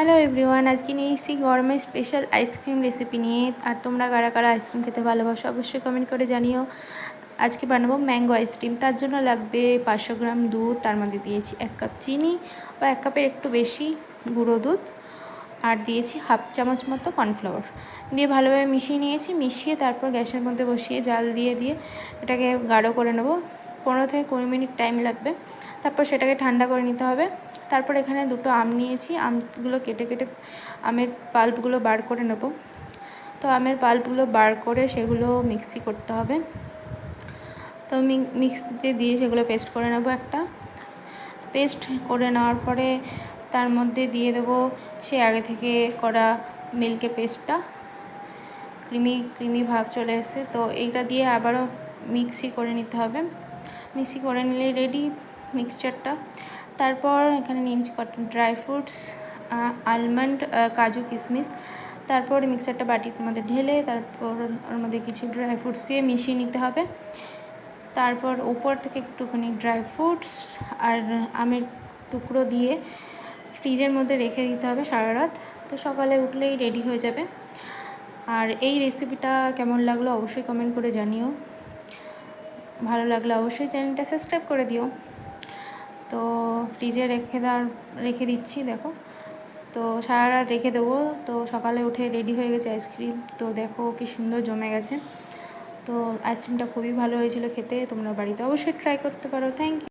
Hello everyone, আজকে নিয়ে এসেছি গরমের স্পেশাল আইসক্রিম রেসিপি নিয়ে। আর তোমরা কারা কারা আইসক্রিম খেতে ভালোবাসো অবশ্যই কমেন্ট করে জানিও। আজকে বানাবো ম্যাঙ্গো আইসক্রিম। তার জন্য লাগবে 500 গ্রাম দুধ, তার মধ্যে দিয়েছি 1 কাপ চিনি বা 1 কাপের একটু বেশি গুঁড়ো দুধ, আর দিয়েছি হাফ চামচ মতো কর্নফ্লাওয়ার দিয়ে ভালোভাবে মিশিয়ে নিয়েছি। মিশিয়ে তারপর গ্যাসের মধ্যে বসিয়ে জাল দিয়ে এটাকে গাঢ় করে নেব। 15 থেকে 20 মিনিট টাইম লাগবে। তারপর সেটাকে ঠান্ডা করে নিতে হবে। তারপর এখানে দুটো আম নিয়েছি, আমগুলো কেটে কেটে আমের পাল্পগুলো বার করে নেব। তো আমের পাল্পগুলো বার করে সেগুলো মিক্সি করতে হবে। তো মিক্সিতে দিয়ে সেগুলো পেস্ট করে নেব। একটা পেস্ট করে নেওয়ার পরে তার মধ্যে দিয়ে দেবো সে আগে থেকে করা মিল্কের পেস্টটা। ক্রিমি ভাব চলে এসেছে। তো এইটা দিয়ে আবারও মিক্সি করে নিতে হবে। মিক্সি করে নিলে রেডি মিক্সচারটা। তারপর এখানে নিয়ে নিচ্ছি কটন ড্রাই ফ্রুটস, আলমন্ড, কাজু, কিশমিশ। তারপর মিক্সারটা বাটির মধ্যে ঢেলে তারপর ওর মধ্যে কিছু ড্রাই ফ্রুটস দিয়ে মিশিয়ে নিতে হবে। তারপর উপর থেকে একটুখানি ড্রাই ফ্রুটস আর আমের টুকরো দিয়ে ফ্রিজের মধ্যে রেখে দিতে হবে সারা রাত। তো সকালে উঠলেই রেডি হয়ে যাবে। আর এই রেসিপিটা কেমন লাগলো অবশ্যই কমেন্ট করে জানিও। ভালো লাগলে অবশ্যই চ্যানেলটা সাবস্ক্রাইব করে দিও। তো ফ্রিজে রেখে দিচ্ছি, দেখো। তো সারা রাত রেখে দেবো। তো সকালে উঠে রেডি হয়ে গেছে আইসক্রিম। তো দেখো কি সুন্দর জমে গেছে। তো আইসক্রিমটা খুবই ভালো হয়েছিল খেতে। তোমরা বাড়িতে অবশ্যই ট্রাই করতে পারো। Thank you.